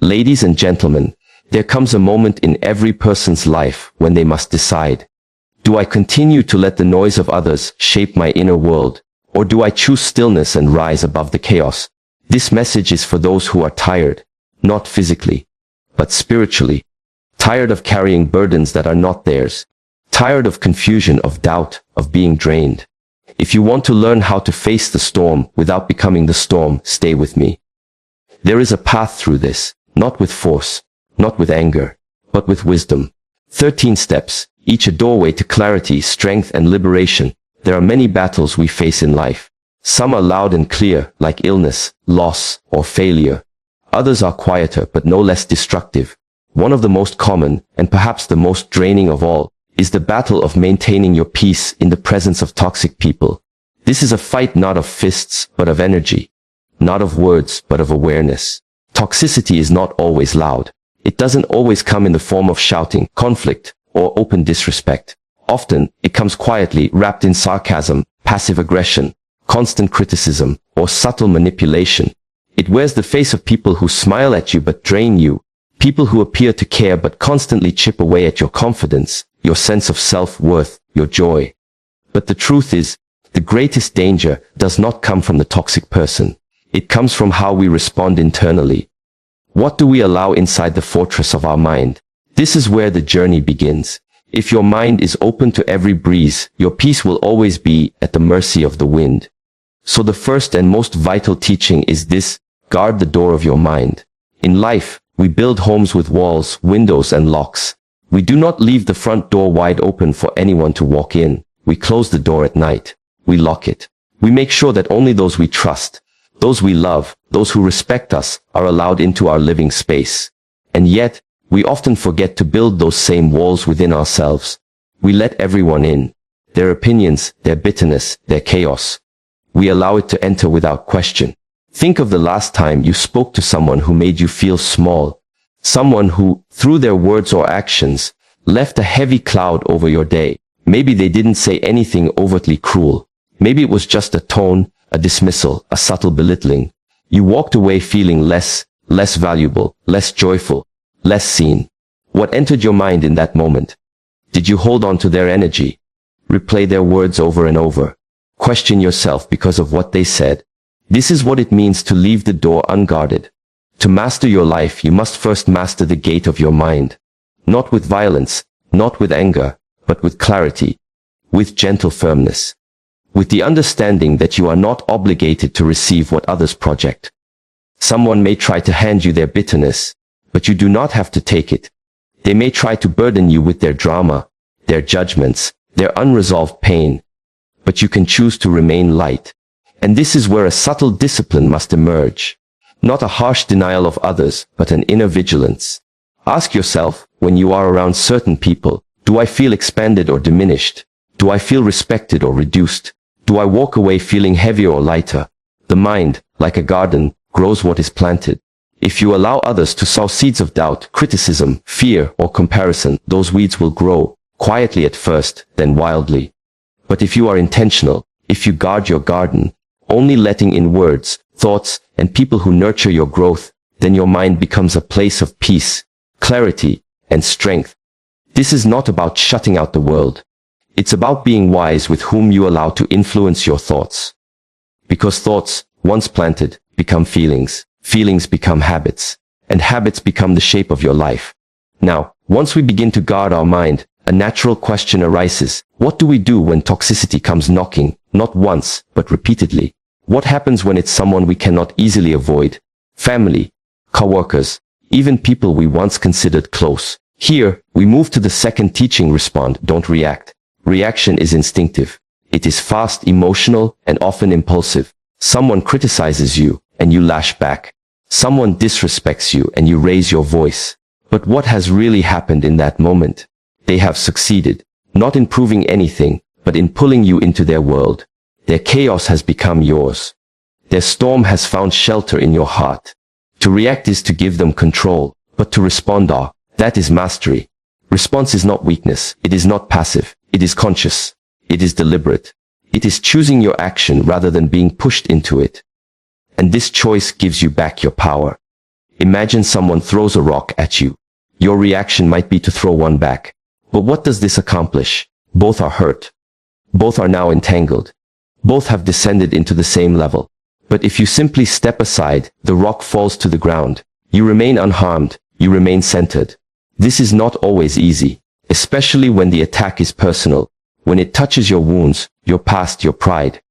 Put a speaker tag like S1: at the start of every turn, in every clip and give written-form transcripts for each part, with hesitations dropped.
S1: Ladies and gentlemen, there comes a moment in every person's life when they must decide. Do I continue to let the noise of others shape my inner world, or do I choose stillness and rise above the chaos? This message is for those who are tired, not physically, but spiritually. Tired of carrying burdens that are not theirs. Tired of confusion, of doubt, of being drained. If you want to learn how to face the storm without becoming the storm, stay with me. There is a path through this, not with force, not with anger, but with wisdom. 13 steps, each a doorway to clarity, strength, and liberation. There are many battles we face in life. Some are loud and clear, like illness, loss, or failure. Others are quieter but no less destructive. One of the most common, and perhaps the most draining of all, is the battle of maintaining your peace in the presence of toxic people. This is a fight not of fists, but of energy. Not of words, but of awareness. Toxicity is not always loud. It doesn't always come in the form of shouting, conflict, or open disrespect. Often, it comes quietly, wrapped in sarcasm, passive aggression, constant criticism, or subtle manipulation. It wears the face of people who smile at you but drain you. People who appear to care but constantly chip away at your confidence, your sense of self-worth, your joy. But the truth is, the greatest danger does not come from the toxic person. It comes from how we respond internally. What do we allow inside the fortress of our mind? This is where the journey begins. If your mind is open to every breeze, your peace will always be at the mercy of the wind. So the first and most vital teaching is this: guard the door of your mind. In life, we build homes with walls, windows, and locks. We do not leave the front door wide open for anyone to walk in. We close the door at night. We lock it. We make sure that only those we trust, those we love, those who respect us, are allowed into our living space. And yet, we often forget to build those same walls within ourselves. We let everyone in. Their opinions, their bitterness, their chaos. We allow it to enter without question. Think of the last time you spoke to someone who made you feel small. Someone who, through their words or actions, left a heavy cloud over your day. Maybe they didn't say anything overtly cruel. Maybe it was just a tone, a dismissal, a subtle belittling. You walked away feeling less valuable, less joyful, less seen. What entered your mind in that moment? Did you hold on to their energy? Replay their words over and over? Question yourself because of what they said? This is what it means to leave the door unguarded. To master your life, you must first master the gate of your mind. Not with violence, not with anger, but with clarity, with gentle firmness, with the understanding that you are not obligated to receive what others project. Someone may try to hand you their bitterness, but you do not have to take it. They may try to burden you with their drama, their judgments, their unresolved pain, but you can choose to remain light. And this is where a subtle discipline must emerge. Not a harsh denial of others, but an inner vigilance. Ask yourself, when you are around certain people, do I feel expanded or diminished? Do I feel respected or reduced? Do I walk away feeling heavier or lighter? The mind, like a garden, grows what is planted. If you allow others to sow seeds of doubt, criticism, fear, or comparison, those weeds will grow, quietly at first, then wildly. But if you are intentional, if you guard your garden, only letting in words, thoughts, and people who nurture your growth, then your mind becomes a place of peace, clarity, and strength. This is not about shutting out the world. It's about being wise with whom you allow to influence your thoughts. Because thoughts, once planted, become feelings. Feelings become habits. And habits become the shape of your life. Now, once we begin to guard our mind, a natural question arises. What do we do when toxicity comes knocking, not once, but repeatedly? What happens when it's someone we cannot easily avoid? Family, coworkers, even people we once considered close. Here, we move to the second teaching: respond, don't react. Reaction is instinctive. It is fast, emotional, and often impulsive. Someone criticizes you, and you lash back. Someone disrespects you, and you raise your voice. But what has really happened in that moment? They have succeeded, not in proving anything, but in pulling you into their world. Their chaos has become yours. Their storm has found shelter in your heart. To react is to give them control, but to respond, that is mastery. Response is not weakness, it is not passive, it is conscious, it is deliberate. It is choosing your action rather than being pushed into it. And this choice gives you back your power. Imagine someone throws a rock at you. Your reaction might be to throw one back. But what does this accomplish? Both are hurt. Both are now entangled. Both have descended into the same level. But if you simply step aside, the rock falls to the ground. You remain unharmed. You remain centered. This is not always easy, especially when the attack is personal, when it touches your wounds, your past, your pride.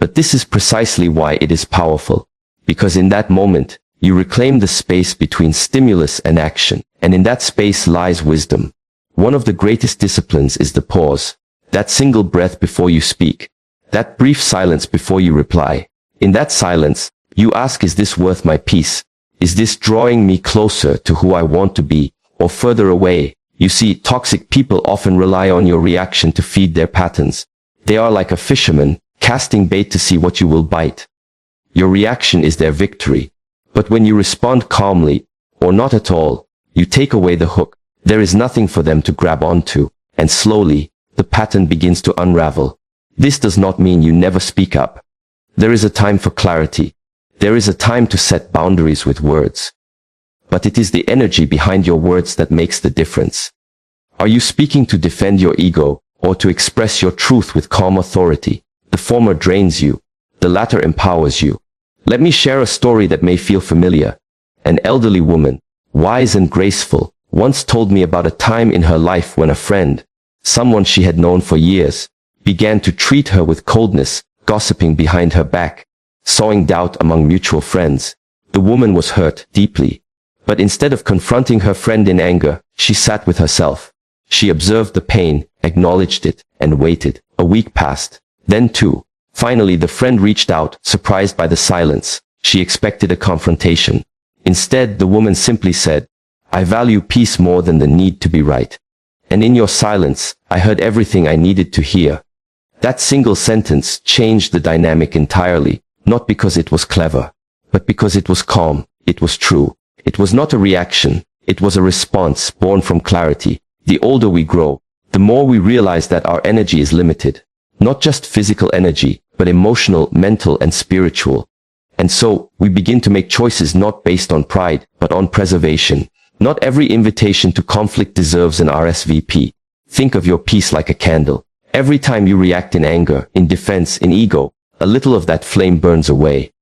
S1: But this is precisely why it is powerful. Because in that moment, you reclaim the space between stimulus and action, and in that space lies wisdom. One of the greatest disciplines is the pause. That single breath before you speak. That brief silence before you reply. In that silence, you ask, is this worth my peace? Is this drawing me closer to who I want to be, or further away? You see, toxic people often rely on your reaction to feed their patterns. They are like a fisherman, casting bait to see what you will bite. Your reaction is their victory. But when you respond calmly, or not at all, you take away the hook. There is nothing for them to grab onto, and slowly, the pattern begins to unravel. This does not mean you never speak up. There is a time for clarity. There is a time to set boundaries with words. But it is the energy behind your words that makes the difference. Are you speaking to defend your ego, or to express your truth with calm authority? The former drains you. The latter empowers you. Let me share a story that may feel familiar. An elderly woman, wise and graceful, once told me about a time in her life when a friend, someone she had known for years, began to treat her with coldness, gossiping behind her back, sowing doubt among mutual friends. The woman was hurt deeply. But instead of confronting her friend in anger, she sat with herself. She observed the pain, acknowledged it, and waited. A week passed. Then two. Finally, the friend reached out, surprised by the silence. She expected a confrontation. Instead, the woman simply said, I value peace more than the need to be right. And in your silence, I heard everything I needed to hear. That single sentence changed the dynamic entirely, not because it was clever, but because it was calm, it was true. It was not a reaction, it was a response born from clarity. The older we grow, the more we realize that our energy is limited. Not just physical energy, but emotional, mental, and spiritual. And so, we begin to make choices not based on pride, but on preservation. Not every invitation to conflict deserves an RSVP. Think of your peace like a candle. Every time you react in anger, in defense, in ego, a little of that flame burns away.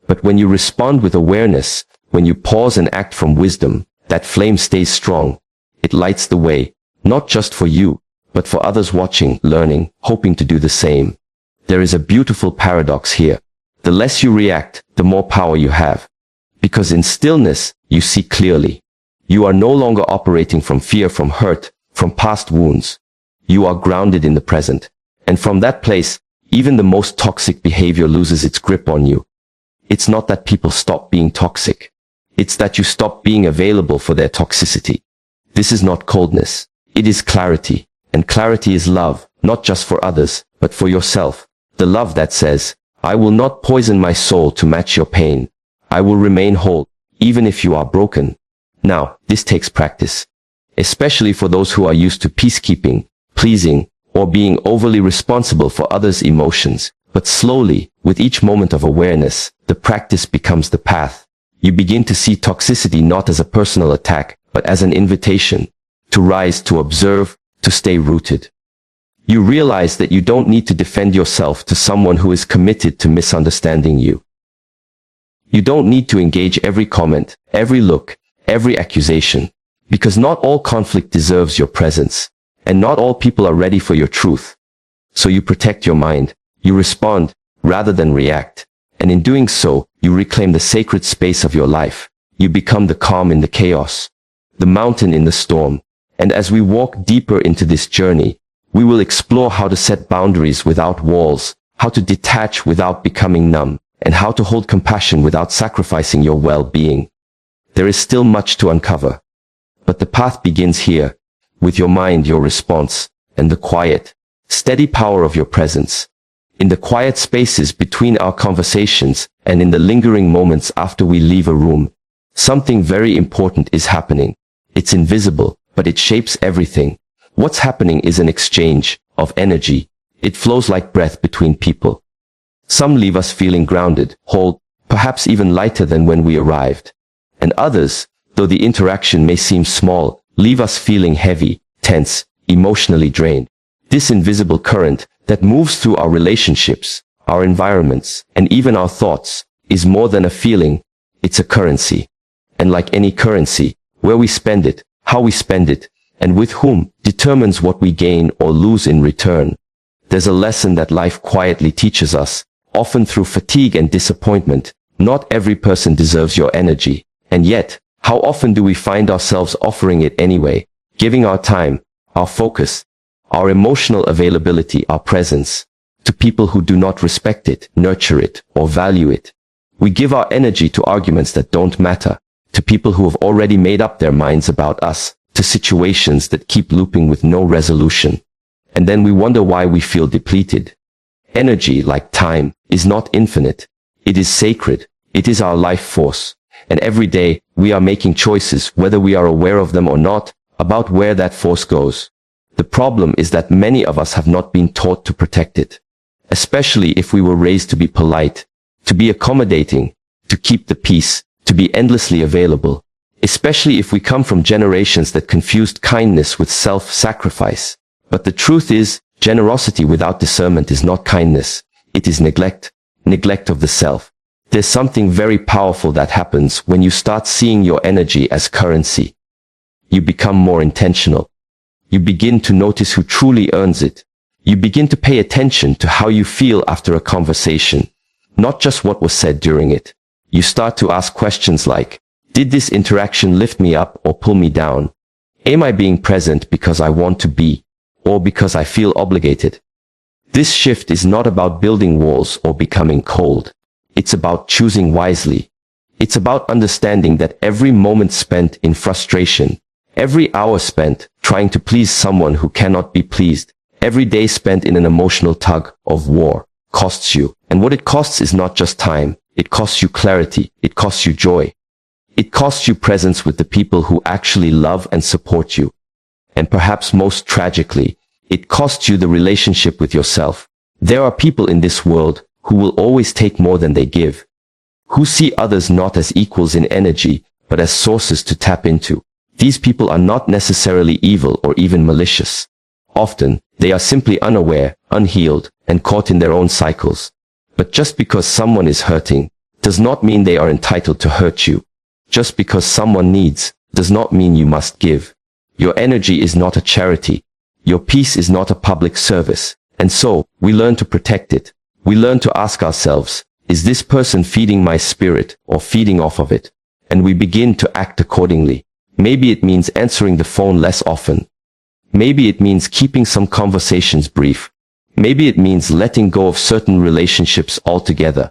S1: But when you respond with awareness, when you pause and act from wisdom, that flame stays strong. It lights the way, not just for you, but for others watching, learning, hoping to do the same. There is a beautiful paradox here. The less you react, the more power you have. Because in stillness, you see clearly. You are no longer operating from fear, from hurt, from past wounds. You are grounded in the present. And from that place, even the most toxic behavior loses its grip on you. It's not that people stop being toxic. It's that you stop being available for their toxicity. This is not coldness. It is clarity. And clarity is love, not just for others, but for yourself. The love that says, I will not poison my soul to match your pain. I will remain whole, even if you are broken. Now, this takes practice. Especially for those who are used to peacekeeping, pleasing, or being overly responsible for others' emotions. But slowly, with each moment of awareness, the practice becomes the path. You begin to see toxicity not as a personal attack, but as an invitation to rise, to observe, to stay rooted. You realize that you don't need to defend yourself to someone who is committed to misunderstanding you. You don't need to engage every comment, every look, every accusation, because not all conflict deserves your presence, and not all people are ready for your truth. So you protect your mind, you respond, rather than react, and in doing so, you reclaim the sacred space of your life. You become the calm in the chaos, the mountain in the storm, and as we walk deeper into this journey, we will explore how to set boundaries without walls, how to detach without becoming numb, and how to hold compassion without sacrificing your well-being. There is still much to uncover. But the path begins here, with your mind, your response, and the quiet, steady power of your presence. In the quiet spaces between our conversations, and in the lingering moments after we leave a room, something very important is happening. It's invisible, but it shapes everything. What's happening is an exchange of energy. It flows like breath between people. Some leave us feeling grounded, whole, perhaps even lighter than when we arrived. And others, though the interaction may seem small, leave us feeling heavy, tense, emotionally drained. This invisible current that moves through our relationships, our environments, and even our thoughts is more than a feeling, it's a currency. And like any currency, where we spend it, how we spend it, and with whom determines what we gain or lose in return. There's a lesson that life quietly teaches us, often through fatigue and disappointment. Not every person deserves your energy. And yet, how often do we find ourselves offering it anyway, giving our time, our focus, our emotional availability, our presence, to people who do not respect it, nurture it, or value it? We give our energy to arguments that don't matter, to people who have already made up their minds about us, to situations that keep looping with no resolution. And then we wonder why we feel depleted. Energy, like time, is not infinite. It is sacred. It is our life force. And every day, we are making choices, whether we are aware of them or not, about where that force goes. The problem is that many of us have not been taught to protect it. Especially if we were raised to be polite, to be accommodating, to keep the peace, to be endlessly available. Especially if we come from generations that confused kindness with self-sacrifice. But the truth is, generosity without discernment is not kindness. It is neglect. Neglect of the self. There's something very powerful that happens when you start seeing your energy as currency. You become more intentional. You begin to notice who truly earns it. You begin to pay attention to how you feel after a conversation, not just what was said during it. You start to ask questions like, did this interaction lift me up or pull me down? Am I being present because I want to be, or because I feel obligated? This shift is not about building walls or becoming cold. It's about choosing wisely. It's about understanding that every moment spent in frustration, every hour spent trying to please someone who cannot be pleased, every day spent in an emotional tug of war, costs you. And what it costs is not just time. It costs you clarity. It costs you joy. It costs you presence with the people who actually love and support you. And perhaps most tragically, it costs you the relationship with yourself. There are people in this world who will always take more than they give, who see others not as equals in energy, but as sources to tap into. These people are not necessarily evil or even malicious. Often, they are simply unaware, unhealed, and caught in their own cycles. But just because someone is hurting, does not mean they are entitled to hurt you. Just because someone needs, does not mean you must give. Your energy is not a charity. Your peace is not a public service. And so, we learn to protect it. We learn to ask ourselves, is this person feeding my spirit or feeding off of it? And we begin to act accordingly. Maybe it means answering the phone less often. Maybe it means keeping some conversations brief. Maybe it means letting go of certain relationships altogether.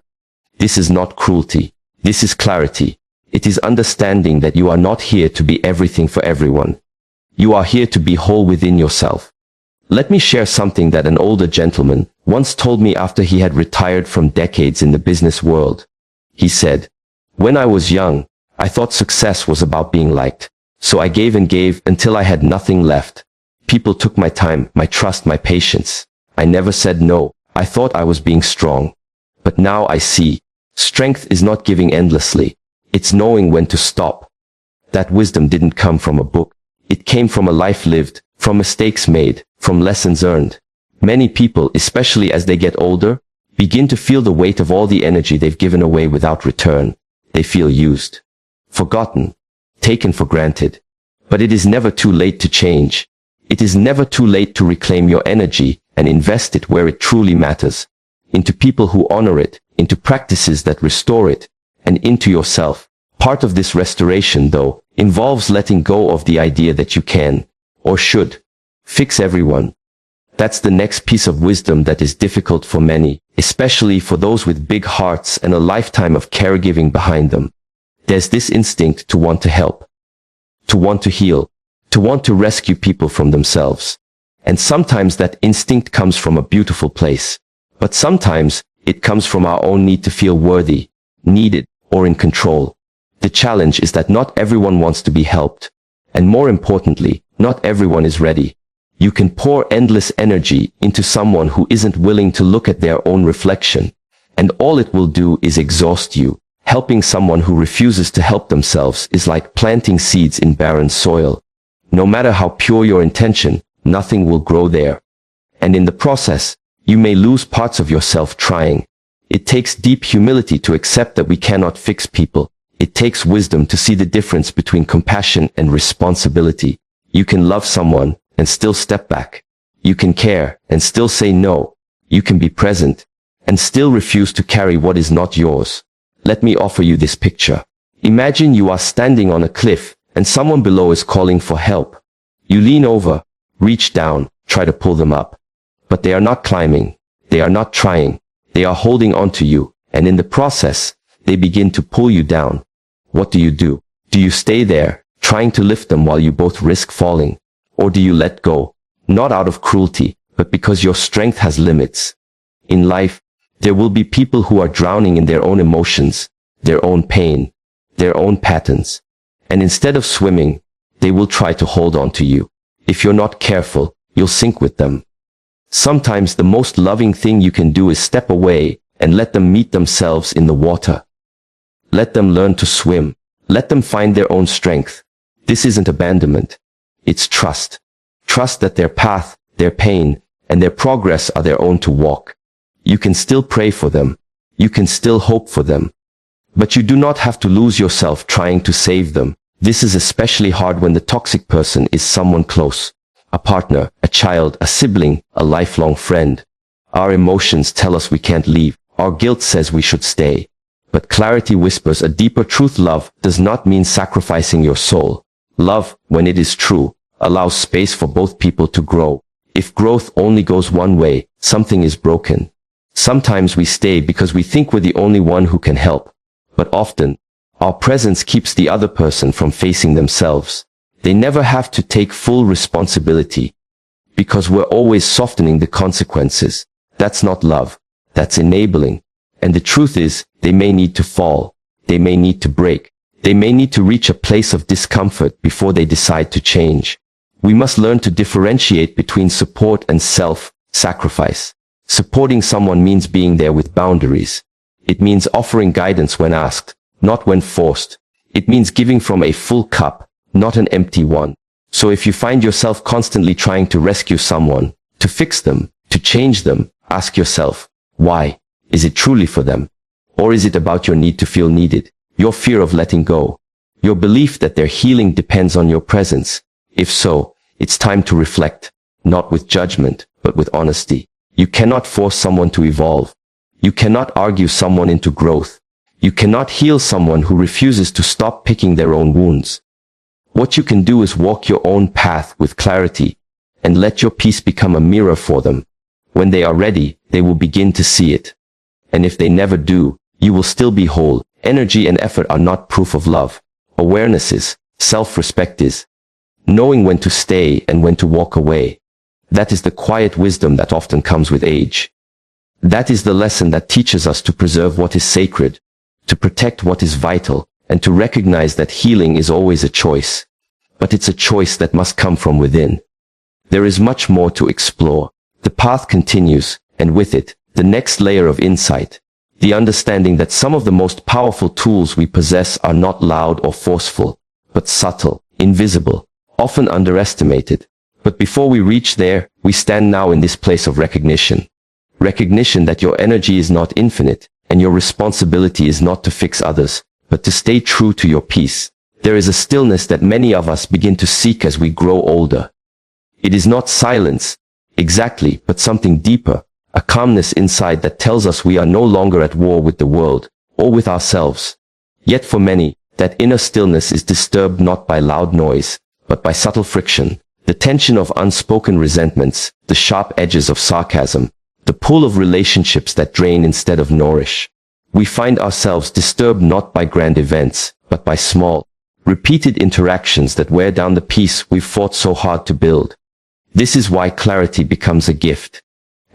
S1: This is not cruelty. This is clarity. It is understanding that you are not here to be everything for everyone. You are here to be whole within yourself. Let me share something that an older gentleman once told me after he had retired from decades in the business world. He said, "When I was young, I thought success was about being liked. So I gave and gave until I had nothing left. People took my time, my trust, my patience. I never said no. I thought I was being strong. But now I see. Strength is not giving endlessly. It's knowing when to stop." That wisdom didn't come from a book. It came from a life lived, from mistakes made, from lessons earned. Many people, especially as they get older, begin to feel the weight of all the energy they've given away without return. They feel used, forgotten, taken for granted. But it is never too late to change. It is never too late to reclaim your energy and invest it where it truly matters. Into people who honor it, into practices that restore it, and into yourself. Part of this restoration, though, involves letting go of the idea that you can, or should, fix everyone. That's the next piece of wisdom that is difficult for many, especially for those with big hearts and a lifetime of caregiving behind them. There's this instinct to want to help, to want to heal, to want to rescue people from themselves. And sometimes that instinct comes from a beautiful place. But sometimes it comes from our own need to feel worthy, needed, or in control. The challenge is that not everyone wants to be helped. And more importantly, not everyone is ready. You can pour endless energy into someone who isn't willing to look at their own reflection. And all it will do is exhaust you. Helping someone who refuses to help themselves is like planting seeds in barren soil. No matter how pure your intention, nothing will grow there. And in the process, you may lose parts of yourself trying. It takes deep humility to accept that we cannot fix people. It takes wisdom to see the difference between compassion and responsibility. You can love someone and still step back. You can care and still say no. You can be present and still refuse to carry what is not yours. Let me offer you this picture. Imagine you are standing on a cliff and someone below is calling for help. You lean over, reach down, try to pull them up. But they are not climbing. They are not trying. They are holding on to you, and in the process, they begin to pull you down. What do? Do you stay there, trying to lift them while you both risk falling? Or do you let go? Not out of cruelty, but because your strength has limits. In life, there will be people who are drowning in their own emotions, their own pain, their own patterns. And instead of swimming, they will try to hold on to you. If you're not careful, you'll sink with them. Sometimes the most loving thing you can do is step away and let them meet themselves in the water. Let them learn to swim. Let them find their own strength. This isn't abandonment. It's trust. Trust that their path, their pain, and their progress are their own to walk. You can still pray for them. You can still hope for them. But you do not have to lose yourself trying to save them. This is especially hard when the toxic person is someone close. A partner, a child, a sibling, a lifelong friend. Our emotions tell us we can't leave. Our guilt says we should stay. But clarity whispers a deeper truth. Love does not mean sacrificing your soul. Love, when it is true, allows space for both people to grow. If growth only goes one way, something is broken. Sometimes we stay because we think we're the only one who can help. But often, our presence keeps the other person from facing themselves. They never have to take full responsibility because we're always softening the consequences. That's not love. That's enabling. And the truth is, they may need to fall. They may need to break. They may need to reach a place of discomfort before they decide to change. We must learn to differentiate between support and self-sacrifice. Supporting someone means being there with boundaries. It means offering guidance when asked, not when forced. It means giving from a full cup, not an empty one. So if you find yourself constantly trying to rescue someone, to fix them, to change them, ask yourself, why? Is it truly for them? Or is it about your need to feel needed, your fear of letting go, your belief that their healing depends on your presence? If so, it's time to reflect, not with judgment, but with honesty. You cannot force someone to evolve. You cannot argue someone into growth. You cannot heal someone who refuses to stop picking their own wounds. What you can do is walk your own path with clarity and let your peace become a mirror for them. When they are ready, they will begin to see it. And if they never do, you will still be whole. Energy and effort are not proof of love. Awareness is. Self-respect is. Knowing when to stay and when to walk away. That is the quiet wisdom that often comes with age. That is the lesson that teaches us to preserve what is sacred, to protect what is vital, and to recognize that healing is always a choice. But it's a choice that must come from within. There is much more to explore. The path continues, and with it, the next layer of insight. The understanding that some of the most powerful tools we possess are not loud or forceful, but subtle, invisible, often underestimated. But before we reach there, we stand now in this place of recognition. Recognition that your energy is not infinite, and your responsibility is not to fix others, but to stay true to your peace. There is a stillness that many of us begin to seek as we grow older. It is not silence, exactly, but something deeper, a calmness inside that tells us we are no longer at war with the world, or with ourselves. Yet for many, that inner stillness is disturbed not by loud noise, but by subtle friction, the tension of unspoken resentments, the sharp edges of sarcasm, the pull of relationships that drain instead of nourish. We find ourselves disturbed not by grand events, but by small, repeated interactions that wear down the peace we've fought so hard to build. This is why clarity becomes a gift.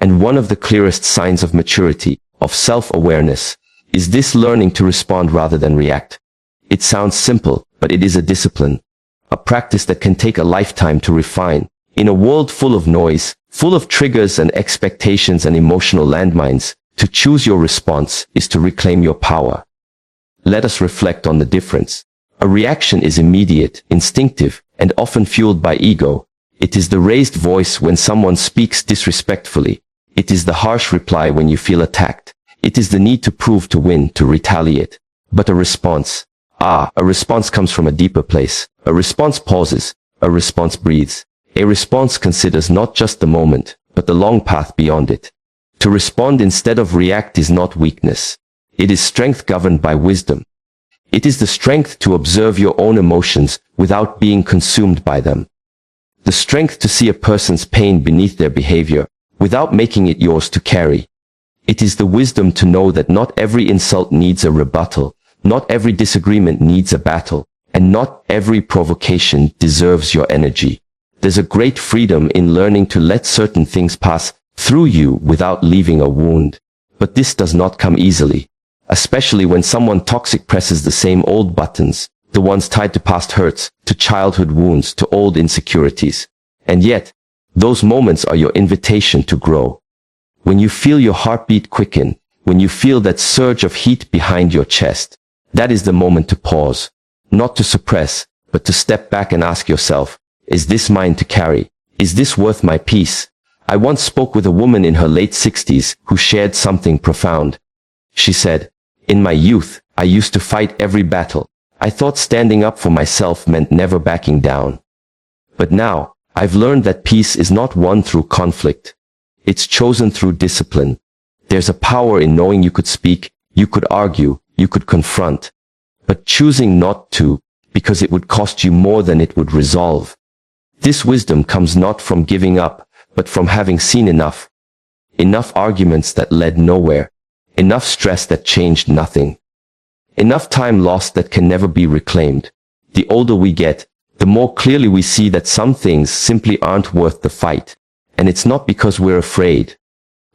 S1: And one of the clearest signs of maturity, of self-awareness, is this learning to respond rather than react. It sounds simple, but it is a discipline, a practice that can take a lifetime to refine. In a world full of noise, full of triggers and expectations and emotional landmines, to choose your response is to reclaim your power. let us reflect on the difference. A reaction is immediate, instinctive, and often fueled by ego. It is the raised voice when someone speaks disrespectfully. It is the harsh reply when you feel attacked. It is the need to prove, to win, to retaliate. But a response comes from a deeper place. A response pauses. A response breathes. A response considers not just the moment, but the long path beyond it. To respond instead of react is not weakness. It is strength governed by wisdom. It is the strength to observe your own emotions without being consumed by them. The strength to see a person's pain beneath their behavior without making it yours to carry. It is the wisdom to know that not every insult needs a rebuttal, not every disagreement needs a battle, and not every provocation deserves your energy. There's a great freedom in learning to let certain things pass through you without leaving a wound. But this does not come easily, especially when someone toxic presses the same old buttons, the ones tied to past hurts, to childhood wounds, to old insecurities. And yet, those moments are your invitation to grow. When you feel your heartbeat quicken, when you feel that surge of heat behind your chest, that is the moment to pause, not to suppress, but to step back and ask yourself, is this mine to carry? Is this worth my peace? I once spoke with a woman in her late 60s who shared something profound. She said, "In my youth, I used to fight every battle. I thought standing up for myself meant never backing down. But now, I've learned that peace is not won through conflict. It's chosen through discipline. There's a power in knowing you could speak, you could argue, you could confront, but choosing not to, because it would cost you more than it would resolve. This wisdom comes not from giving up, but from having seen enough. Enough arguments that led nowhere. Enough stress that changed nothing. Enough time lost that can never be reclaimed. The older we get, the more clearly we see that some things simply aren't worth the fight. And it's not because we're afraid,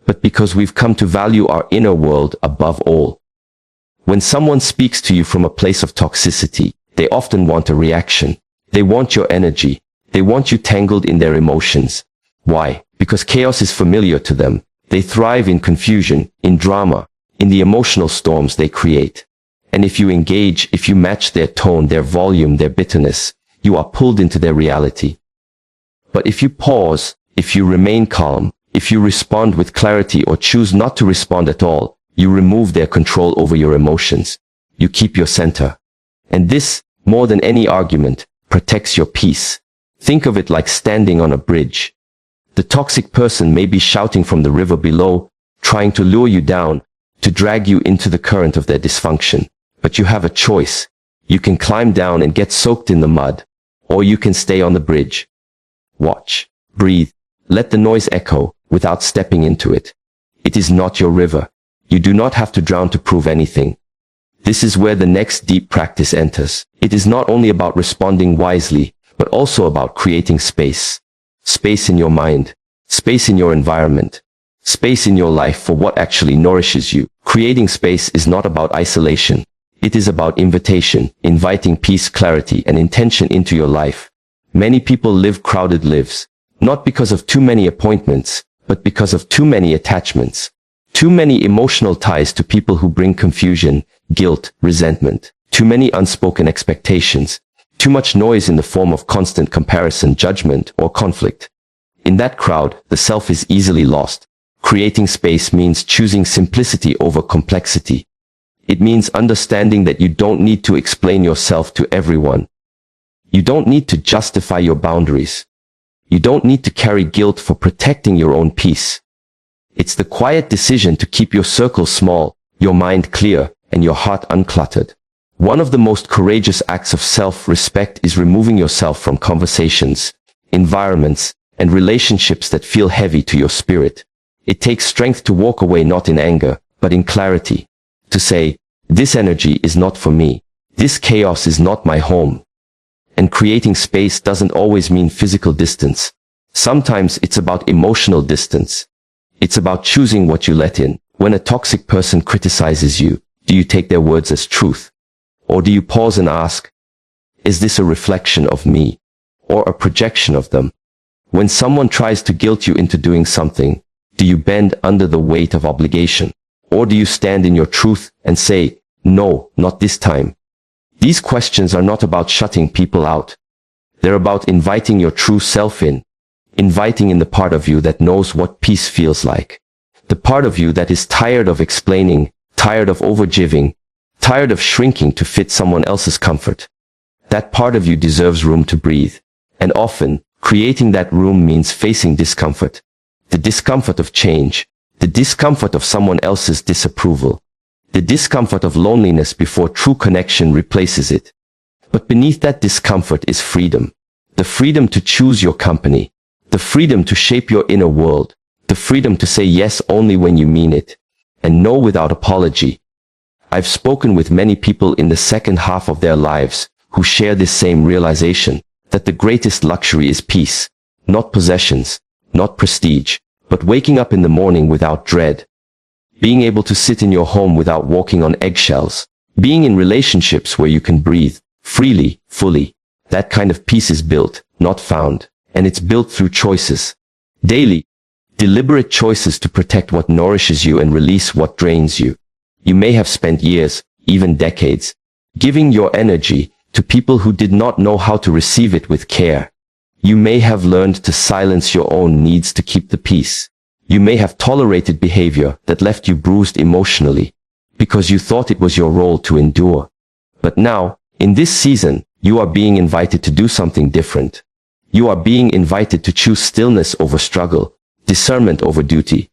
S1: but because we've come to value our inner world above all. When someone speaks to you from a place of toxicity, they often want a reaction. They want your energy. They want you tangled in their emotions. Why? Because chaos is familiar to them. They thrive in confusion, in drama, in the emotional storms they create. And if you engage, if you match their tone, their volume, their bitterness, you are pulled into their reality. But if you pause, if you remain calm, if you respond with clarity or choose not to respond at all, you remove their control over your emotions. You keep your center. And this, more than any argument, protects your peace. Think of it like standing on a bridge. The toxic person may be shouting from the river below, trying to lure you down, to drag you into the current of their dysfunction. But you have a choice. You can climb down and get soaked in the mud, or you can stay on the bridge. Watch, breathe, let the noise echo without stepping into it. It is not your river. You do not have to drown to prove anything. This is where the next deep practice enters. It is not only about responding wisely, but also about creating space. Space in your mind, space in your environment, space in your life for what actually nourishes you. Creating space is not about isolation. It is about invitation, inviting peace, clarity, and intention into your life. Many people live crowded lives, not because of too many appointments, but because of too many attachments. Too many emotional ties to people who bring confusion, guilt, resentment. Too many unspoken expectations. Too much noise in the form of constant comparison, judgment, or conflict. In that crowd, the self is easily lost. Creating space means choosing simplicity over complexity. It means understanding that you don't need to explain yourself to everyone. You don't need to justify your boundaries. You don't need to carry guilt for protecting your own peace. It's the quiet decision to keep your circle small, your mind clear, and your heart uncluttered. One of the most courageous acts of self-respect is removing yourself from conversations, environments, and relationships that feel heavy to your spirit. It takes strength to walk away not in anger, but in clarity. To say, this energy is not for me. This chaos is not my home. And creating space doesn't always mean physical distance. Sometimes it's about emotional distance. It's about choosing what you let in. When a toxic person criticizes you, do you take their words as truth? Or do you pause and ask, is this a reflection of me? Or a projection of them? When someone tries to guilt you into doing something, do you bend under the weight of obligation? Or do you stand in your truth and say, No, not this time. These questions are not about shutting people out. They're about inviting your true self in. Inviting in the part of you that knows what peace feels like. The part of you that is tired of explaining, tired of overgiving, tired of shrinking to fit someone else's comfort. That part of you deserves room to breathe. And often, creating that room means facing discomfort. The discomfort of change. The discomfort of someone else's disapproval. The discomfort of loneliness before true connection replaces it. But beneath that discomfort is freedom. The freedom to choose your company. The freedom to shape your inner world. The freedom to say yes only when you mean it. And no without apology. I've spoken with many people in the second half of their lives who share this same realization, that the greatest luxury is peace. Not possessions, not prestige, but waking up in the morning without dread. Being able to sit in your home without walking on eggshells. Being in relationships where you can breathe, freely, fully. That kind of peace is built, not found. And it's built through choices. Daily, deliberate choices to protect what nourishes you and release what drains you. You may have spent years, even decades, giving your energy to people who did not know how to receive it with care. You may have learned to silence your own needs to keep the peace. You may have tolerated behavior that left you bruised emotionally, because you thought it was your role to endure. But now, in this season, you are being invited to do something different. You are being invited to choose stillness over struggle, discernment over duty,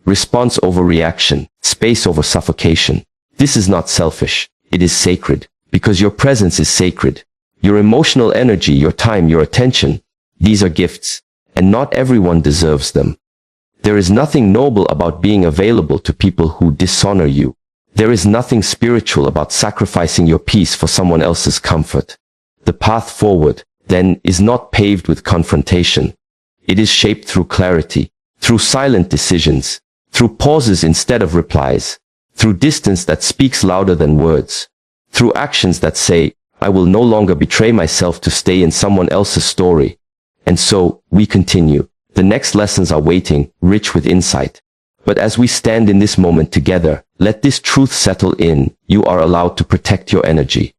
S1: response over reaction, space over suffocation. This is not selfish. It is sacred, because your presence is sacred. Your emotional energy, your time, your attention, these are gifts, and not everyone deserves them. There is nothing noble about being available to people who dishonor you. There is nothing spiritual about sacrificing your peace for someone else's comfort. The path forward, then, is not paved with confrontation. It is shaped through clarity, through silent decisions, through pauses instead of replies, through distance that speaks louder than words, through actions that say, I will no longer betray myself to stay in someone else's story. And so, we continue. The next lessons are waiting, rich with insight. But as we stand in this moment together, let this truth settle in. You are allowed to protect your energy.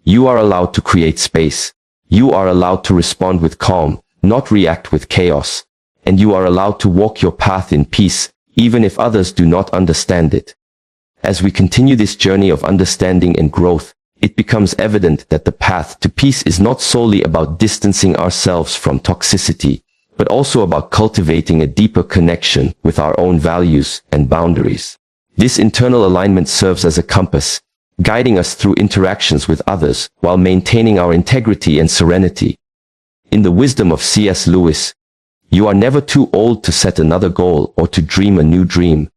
S1: You are allowed to create space. You are allowed to respond with calm, not react with chaos. And you are allowed to walk your path in peace, even if others do not understand it. As we continue this journey of understanding and growth, it becomes evident that the path to peace is not solely about distancing ourselves from toxicity, but also about cultivating a deeper connection with our own values and boundaries. This internal alignment serves as a compass, guiding us through interactions with others while maintaining our integrity and serenity. In the wisdom of C.S. Lewis, you are never too old to set another goal or to dream a new dream.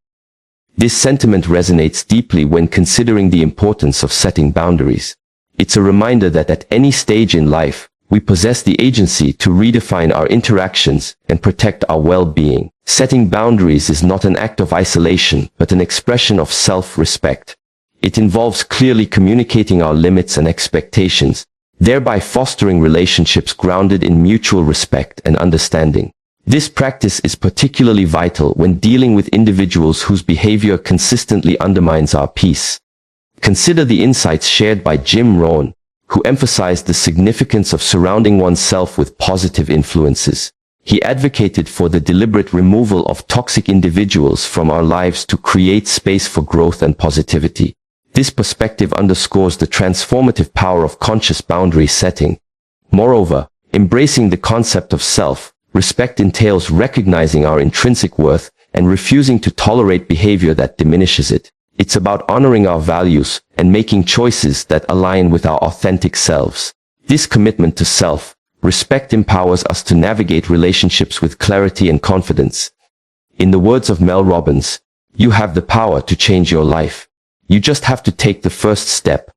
S1: This sentiment resonates deeply when considering the importance of setting boundaries. It's a reminder that at any stage in life, we possess the agency to redefine our interactions and protect our well-being. Setting boundaries is not an act of isolation, but an expression of self-respect. It involves clearly communicating our limits and expectations, thereby fostering relationships grounded in mutual respect and understanding. This practice is particularly vital when dealing with individuals whose behavior consistently undermines our peace. Consider the insights shared by Jim Rohn, who emphasized the significance of surrounding oneself with positive influences. He advocated for the deliberate removal of toxic individuals from our lives to create space for growth and positivity. This perspective underscores the transformative power of conscious boundary setting. Moreover, embracing the concept of self-respect entails recognizing our intrinsic worth and refusing to tolerate behavior that diminishes it. It's about honoring our values and making choices that align with our authentic selves. This commitment to self-respect empowers us to navigate relationships with clarity and confidence. In the words of Mel Robbins, you have the power to change your life. You just have to take the first step.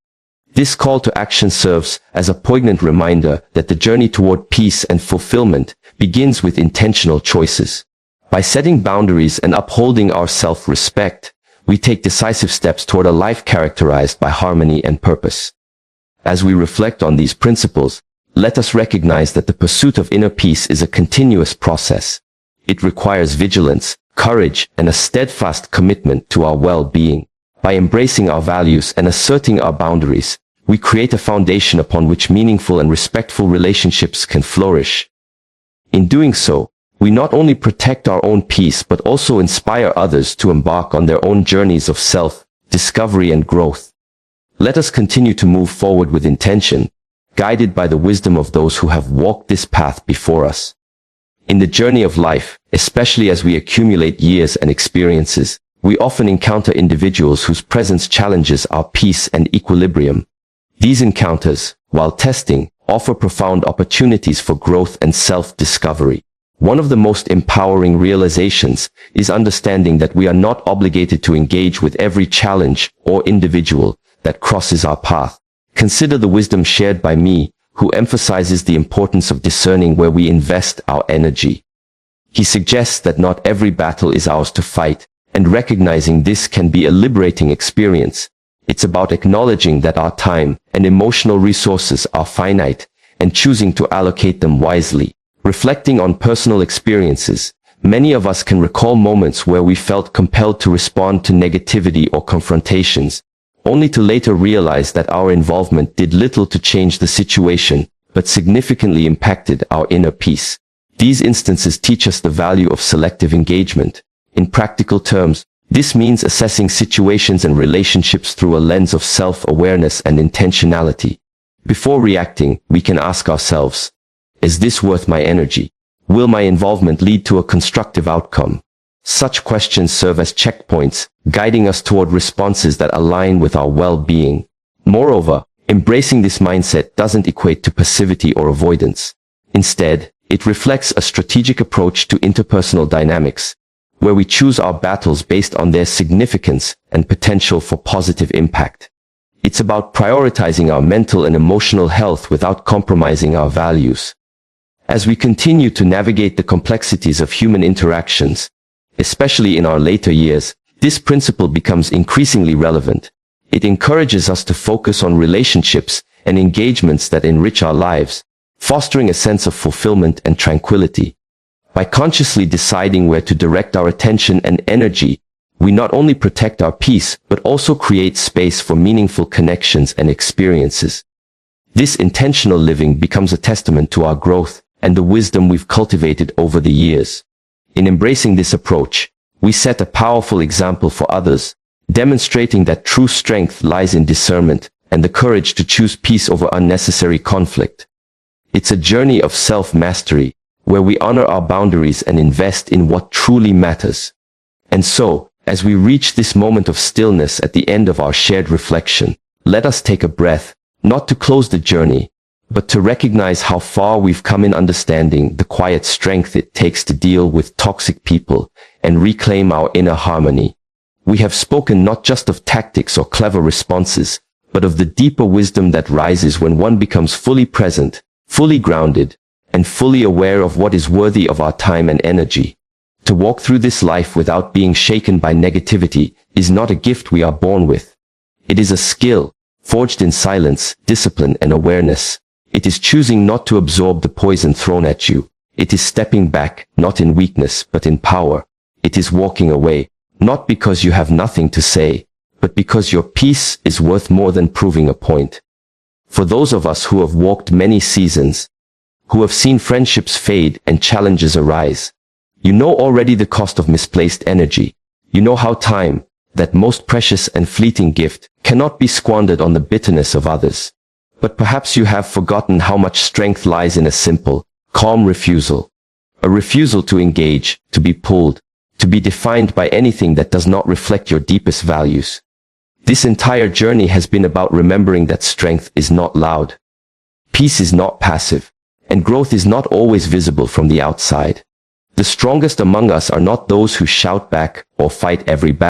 S1: This call to action serves as a poignant reminder that the journey toward peace and fulfillment begins with intentional choices. By setting boundaries and upholding our self-respect, we take decisive steps toward a life characterized by harmony and purpose. As we reflect on these principles, let us recognize that the pursuit of inner peace is a continuous process. It requires vigilance, courage, and a steadfast commitment to our well-being. By embracing our values and asserting our boundaries, we create a foundation upon which meaningful and respectful relationships can flourish. In doing so, we not only protect our own peace but also inspire others to embark on their own journeys of self-discovery and growth. Let us continue to move forward with intention, guided by the wisdom of those who have walked this path before us. In the journey of life, especially as we accumulate years and experiences, we often encounter individuals whose presence challenges our peace and equilibrium. These encounters, while testing, offer profound opportunities for growth and self-discovery. One of the most empowering realizations is understanding that we are not obligated to engage with every challenge or individual that crosses our path. Consider the wisdom shared by me, who emphasizes the importance of discerning where we invest our energy. He suggests that not every battle is ours to fight, and recognizing this can be a liberating experience. It's about acknowledging that our time and emotional resources are finite, and choosing to allocate them wisely. Reflecting on personal experiences, many of us can recall moments where we felt compelled to respond to negativity or confrontations, only to later realize that our involvement did little to change the situation, but significantly impacted our inner peace. These instances teach us the value of selective engagement. In practical terms, this means assessing situations and relationships through a lens of self-awareness and intentionality. Before reacting, we can ask ourselves, is this worth my energy? Will my involvement lead to a constructive outcome? Such questions serve as checkpoints, guiding us toward responses that align with our well-being. Moreover, embracing this mindset doesn't equate to passivity or avoidance. Instead, it reflects a strategic approach to interpersonal dynamics, where we choose our battles based on their significance and potential for positive impact. It's about prioritizing our mental and emotional health without compromising our values. As we continue to navigate the complexities of human interactions, especially in our later years, this principle becomes increasingly relevant. It encourages us to focus on relationships and engagements that enrich our lives, fostering a sense of fulfillment and tranquility. By consciously deciding where to direct our attention and energy, we not only protect our peace but also create space for meaningful connections and experiences. This intentional living becomes a testament to our growth and the wisdom we've cultivated over the years. In embracing this approach, we set a powerful example for others, demonstrating that true strength lies in discernment and the courage to choose peace over unnecessary conflict. It's a journey of self-mastery, where we honor our boundaries and invest in what truly matters. And so, as we reach this moment of stillness at the end of our shared reflection, let us take a breath, not to close the journey, but to recognize how far we've come in understanding the quiet strength it takes to deal with toxic people and reclaim our inner harmony. We have spoken not just of tactics or clever responses, but of the deeper wisdom that rises when one becomes fully present, fully grounded, and fully aware of what is worthy of our time and energy. To walk through this life without being shaken by negativity is not a gift we are born with. It is a skill, forged in silence, discipline, and awareness. It is choosing not to absorb the poison thrown at you. It is stepping back, not in weakness, but in power. It is walking away, not because you have nothing to say, but because your peace is worth more than proving a point. For those of us who have walked many seasons, who have seen friendships fade and challenges arise, you know already the cost of misplaced energy. You know how time, that most precious and fleeting gift, cannot be squandered on the bitterness of others. But perhaps you have forgotten how much strength lies in a simple, calm refusal. A refusal to engage, to be pulled, to be defined by anything that does not reflect your deepest values. This entire journey has been about remembering that strength is not loud. Peace is not passive, and growth is not always visible from the outside. The strongest among us are not those who shout back or fight every battle.